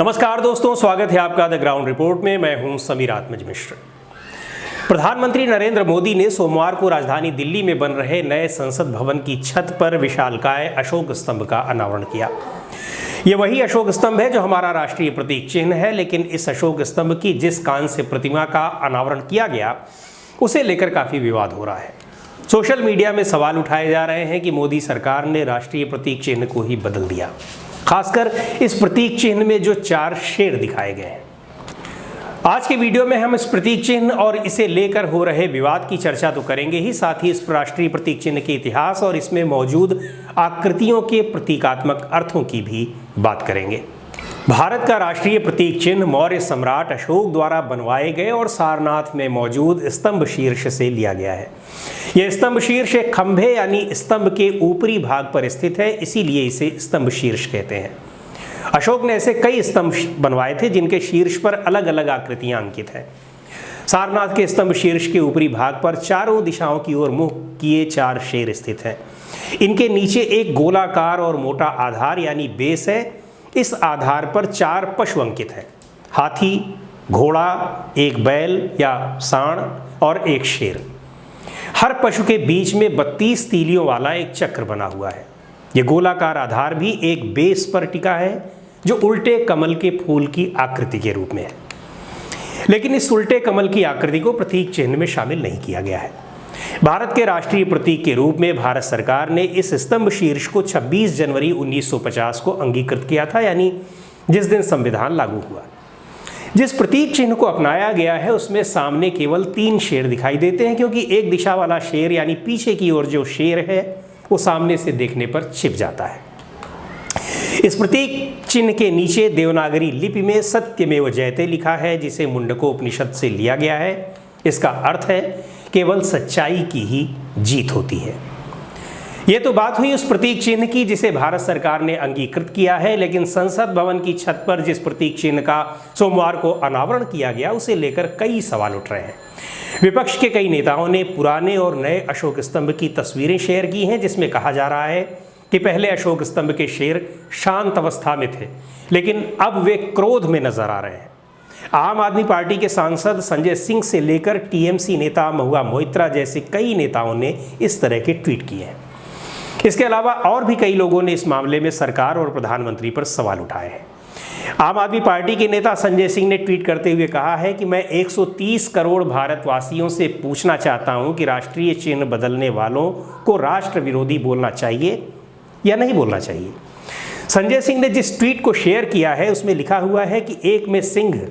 नमस्कार दोस्तों, स्वागत है आपका द ग्राउंड रिपोर्ट में। मैं हूं समीर आत्मज मिश्र। प्रधानमंत्री नरेंद्र मोदी ने सोमवार को राजधानी दिल्ली में बन रहे नए संसद भवन की छत पर विशालकाय अशोक स्तंभ का अनावरण किया। ये वही अशोक स्तंभ है जो हमारा राष्ट्रीय प्रतीक चिन्ह है, लेकिन इस अशोक स्तंभ की जिस कांस्य प्रतिमा का अनावरण किया गया उसे लेकर काफ़ी विवाद हो रहा है। सोशल मीडिया में सवाल उठाए जा रहे हैं कि मोदी सरकार ने राष्ट्रीय प्रतीक चिन्ह को ही बदल दिया, खासकर इस प्रतीक चिन्ह में जो 4 शेर दिखाए गए हैं। आज के वीडियो में हम इस प्रतीक चिन्ह और इसे लेकर हो रहे विवाद की चर्चा तो करेंगे ही, साथ ही इस राष्ट्रीय प्रतीक चिन्ह के इतिहास और इसमें मौजूद आकृतियों के प्रतीकात्मक अर्थों की भी बात करेंगे। भारत का राष्ट्रीय प्रतीक चिन्ह मौर्य सम्राट अशोक द्वारा बनवाए गए और सारनाथ में मौजूद स्तंभ शीर्ष से लिया गया है। यह स्तंभ शीर्ष एक खंभे यानी स्तंभ के ऊपरी भाग पर स्थित है, इसीलिए इसे स्तंभ शीर्ष कहते हैं। अशोक ने ऐसे कई स्तंभ बनवाए थे जिनके शीर्ष पर अलग अलग आकृतियां अंकित हैं। सारनाथ के स्तंभ शीर्ष के ऊपरी भाग पर चारों दिशाओं की ओर मुख किए 4 शेर स्थित हैं। इनके नीचे एक गोलाकार और मोटा आधार यानी बेस है। इस आधार पर 4 पशु अंकित हैं: हाथी, घोड़ा, एक बैल या सांड और एक शेर। हर पशु के बीच में 32 तीलियों वाला एक चक्र बना हुआ है। यह गोलाकार आधार भी एक बेस पर टिका है जो उल्टे कमल के फूल की आकृति के रूप में है, लेकिन इस उल्टे कमल की आकृति को प्रतीक चिन्ह में शामिल नहीं किया गया है। भारत के राष्ट्रीय प्रतीक के रूप में भारत सरकार ने इस स्तंभ शीर्ष को 26 जनवरी 1950 को अंगीकृत किया था, यानी जिस दिन संविधान लागू हुआ। जिस प्रतीक चिन्ह को अपनाया गया है उसमें सामने केवल 3 शेर दिखाई देते हैं, क्योंकि एक दिशा वाला शेर यानी पीछे की ओर जो शेर है वो सामने से देखने पर छिप जाता है। इस प्रतीक चिन्ह के नीचे देवनागरी लिपि में सत्यमेव जयते लिखा है, जिसे मुंडकोपनिषद से लिया गया है। इसका अर्थ है केवल सच्चाई की ही जीत होती है। ये तो बात हुई उस प्रतीक चिन्ह की जिसे भारत सरकार ने अंगीकृत किया है, लेकिन संसद भवन की छत पर जिस प्रतीक चिन्ह का सोमवार को अनावरण किया गया उसे लेकर कई सवाल उठ रहे हैं। विपक्ष के कई नेताओं ने पुराने और नए अशोक स्तंभ की तस्वीरें शेयर की हैं, जिसमें कहा जा रहा है कि पहले अशोक स्तंभ के शेर शांत अवस्था में थे, लेकिन अब वे क्रोध में नजर आ रहे हैं। आम आदमी पार्टी के सांसद संजय सिंह से लेकर टीएमसी नेता महुआ मोइत्रा जैसे कई नेताओं ने इस तरह के ट्वीट किए हैं। इसके अलावा और भी कई लोगों ने इस मामले में सरकार और प्रधानमंत्री पर सवाल उठाए हैं। आम आदमी पार्टी के नेता संजय सिंह ने ट्वीट करते हुए कहा है कि मैं 130 करोड़ भारतवासियों से पूछना चाहता हूं कि राष्ट्रीय चिन्ह बदलने वालों को राष्ट्र विरोधी बोलना चाहिए या नहीं बोलना चाहिए। संजय सिंह ने जिस ट्वीट को शेयर किया है उसमें लिखा हुआ है कि एक में सिंह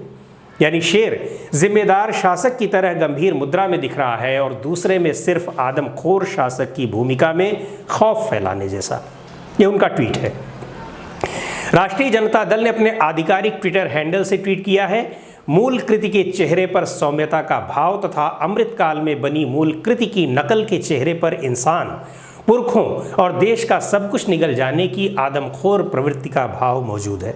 यानी शेर जिम्मेदार शासक की तरह गंभीर मुद्रा में दिख रहा है और दूसरे में सिर्फ आदमखोर शासक की भूमिका में खौफ फैलाने जैसा। यह उनका ट्वीट है। राष्ट्रीय जनता दल ने अपने आधिकारिक ट्विटर हैंडल से ट्वीट किया है, मूल कृति के चेहरे पर सौम्यता का भाव तथा अमृतकाल में बनी मूल कृति की नकल के चेहरे पर इंसान, पुरखों और देश का सब कुछ निगल जाने की आदमखोर प्रवृत्ति का भाव मौजूद है।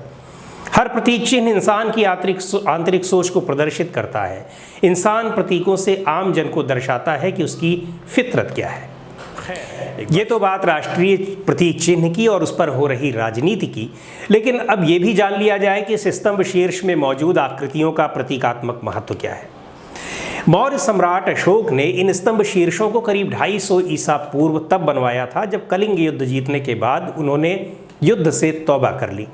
हर प्रतीक चिन्ह इंसान की आंतरिक सोच को प्रदर्शित करता है। इंसान प्रतीकों से आम जन को दर्शाता है कि उसकी फितरत क्या है। ये तो बात राष्ट्रीय प्रतीक चिन्ह की और उस पर हो रही राजनीति की, लेकिन अब ये भी जान लिया जाए कि इस स्तंभ शीर्ष में मौजूद आकृतियों का प्रतीकात्मक महत्व क्या है। मौर्य सम्राट अशोक ने इन स्तंभ शीर्षों को करीब 250 ईसा पूर्व तब बनवाया था जब कलिंग युद्ध जीतने के बाद उन्होंने युद्ध से तौबा कर ली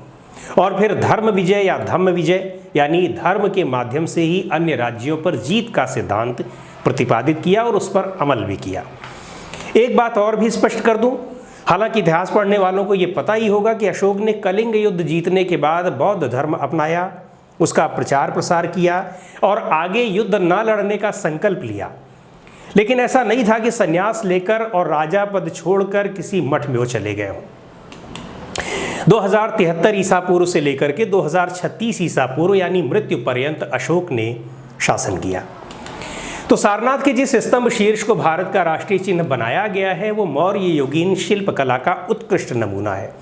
और फिर धर्म विजय या धम्म विजय यानी धर्म के माध्यम से ही अन्य राज्यों पर जीत का सिद्धांत प्रतिपादित किया और उस पर अमल भी किया। एक बात और भी स्पष्ट कर दूं, हालांकि इतिहास पढ़ने वालों को ये पता ही होगा कि अशोक ने कलिंग युद्ध जीतने के बाद बौद्ध धर्म अपनाया, उसका प्रचार प्रसार किया और आगे युद्ध न लड़ने का संकल्प लिया। लेकिन ऐसा नहीं था कि संन्यास लेकर और राजा पद छोड़कर किसी मठ में वो चले गए हों। 2073 ईसा पूर्व से लेकर के 2036 ईसा पूर्व यानी मृत्यु पर्यंत अशोक ने शासन किया। तो सारनाथ के जिस स्तंभ शीर्ष को भारत का राष्ट्रीय चिन्ह बनाया गया है वो मौर्य युगीन शिल्पकला का उत्कृष्ट नमूना है।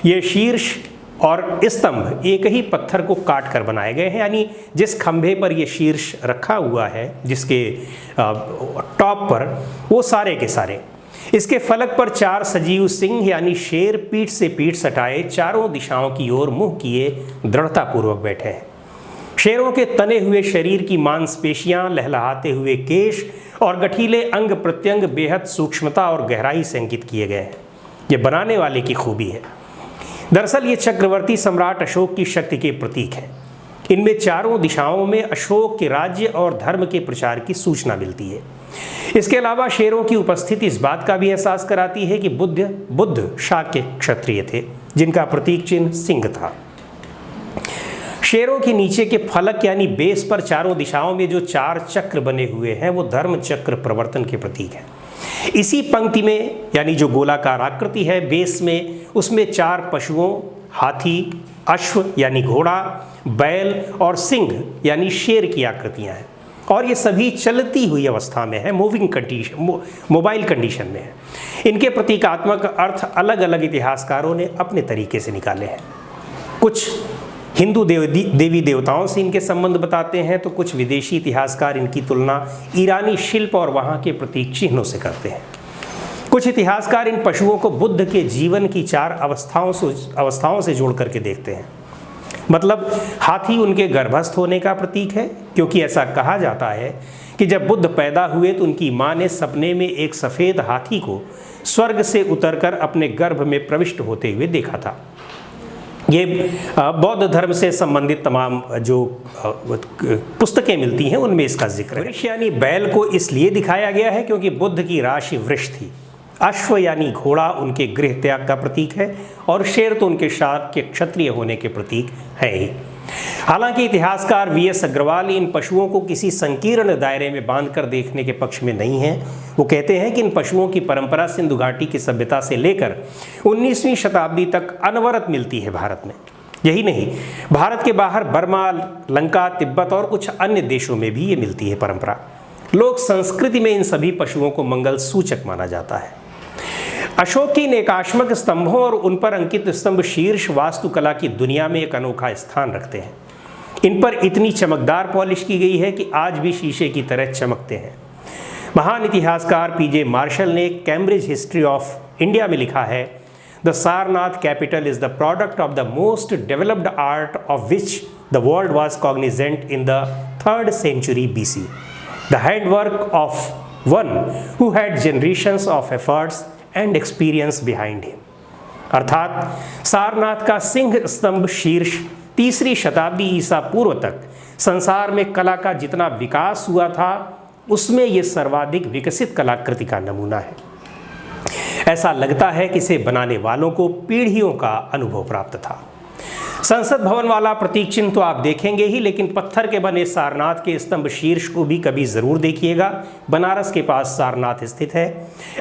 ये शीर्ष और स्तंभ एक ही पत्थर को काट कर बनाए गए हैं, यानी जिस खंभे पर ये शीर्ष रखा हुआ है, जिसके टॉप पर, वो सारे के सारे इसके फलक पर 4 सजीव सिंह यानी शेर पीठ से पीठ सटाए चारों दिशाओं की ओर मुंह किए दृढ़तापूर्वक बैठे हैं। शेरों के तने हुए शरीर की मांसपेशियां, लहलहाते हुए केश और गठीले अंग प्रत्यंग बेहद सूक्ष्मता और गहराई से अंकित किए गए हैं। ये बनाने वाले की खूबी है। दरअसल ये चक्रवर्ती सम्राट अशोक की शक्ति के प्रतीक हैं। इनमें चारों दिशाओं में अशोक के राज्य और धर्म के प्रचार की सूचना मिलती है। इसके अलावा शेरों की उपस्थिति इस बात का भी एहसास कराती है कि बुद्ध शाक्य क्षत्रिय थे, जिनका प्रतीक चिन्ह सिंह था। शेरों के नीचे के फलक यानी बेस पर चारों दिशाओं में जो 4 चक्र बने हुए हैं वो धर्म चक्र प्रवर्तन के प्रतीक हैं। इसी पंक्ति में यानी जो गोलाकार आकृति है बेस में, उसमें 4 पशुओं हाथी, अश्व यानी घोड़ा, बैल और सिंह यानी शेर की आकृतियां हैं और ये सभी चलती हुई अवस्था में है, मोबाइल कंडीशन में है। इनके प्रतीकात्मक अर्थ अलग अलग इतिहासकारों ने अपने तरीके से निकाले हैं। कुछ हिंदू देवी देवताओं से इनके संबंध बताते हैं तो कुछ विदेशी इतिहासकार इनकी तुलना ईरानी शिल्प और वहाँ के प्रतीक चिन्हों से करते हैं। कुछ इतिहासकार इन पशुओं को बुद्ध के जीवन की 4 अवस्थाओं से जोड़ करके देखते हैं। मतलब हाथी उनके गर्भस्थ होने का प्रतीक है, क्योंकि ऐसा कहा जाता है कि जब बुद्ध पैदा हुए तो उनकी माँ ने सपने में एक सफ़ेद हाथी को स्वर्ग से उतरकर अपने गर्भ में प्रविष्ट होते हुए देखा था। ये बौद्ध धर्म से संबंधित तमाम जो पुस्तकें मिलती हैं उनमें इसका जिक्र है। वृक्ष यानी बैल को इसलिए दिखाया गया है क्योंकि बुद्ध की राशि वृक्ष थी। अश्व यानी घोड़ा उनके गृह त्याग का प्रतीक है और शेर तो उनके शाक्य क्षत्रिय होने के प्रतीक है ही। हालांकि इतिहासकार वीएस अग्रवाल इन पशुओं को किसी संकीर्ण दायरे में बांधकर देखने के पक्ष में नहीं हैं। वो कहते हैं कि इन पशुओं की परंपरा सिंधु घाटी की सभ्यता से लेकर 19वीं शताब्दी तक अनवरत मिलती है भारत में। यही नहीं, भारत के बाहर बर्मा, लंका, तिब्बत और कुछ अन्य देशों में भी ये मिलती है परंपरा। लोक संस्कृति में इन सभी पशुओं को मंगल सूचक माना जाता है। अशोक के इन एकाश्मक स्तंभों और उन पर अंकित स्तंभ शीर्ष वास्तुकला की दुनिया में एक अनोखा स्थान रखते हैं। इन पर इतनी चमकदार पॉलिश की गई है कि आज भी शीशे की तरह चमकते हैं। महान इतिहासकार पीजे मार्शल ने कैम्ब्रिज हिस्ट्री ऑफ इंडिया में लिखा है, the Sarnath capital is the product of the most developed art of which the world was Cognizant in the 3rd century BC, the handwork of one who had generations of efforts and experience behind him. अर्थात सारनाथ का सिंह स्तंभ शीर्ष 3री शताब्दी ईसा पूर्व तक संसार में कला का जितना विकास हुआ था उसमें यह सर्वाधिक विकसित कलाकृति का नमूना है। ऐसा लगता है कि इसे बनाने वालों को पीढ़ियों का अनुभव प्राप्त था। संसद भवन वाला प्रतीक चिन्ह तो आप देखेंगे ही, लेकिन पत्थर के बने सारनाथ के स्तंभ शीर्ष को भी कभी ज़रूर देखिएगा। बनारस के पास सारनाथ स्थित है।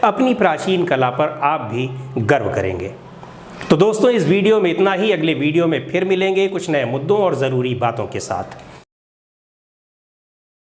अपनी प्राचीन कला पर आप भी गर्व करेंगे। तो दोस्तों, इस वीडियो में इतना ही। अगले वीडियो में फिर मिलेंगे कुछ नए मुद्दों और ज़रूरी बातों के साथ।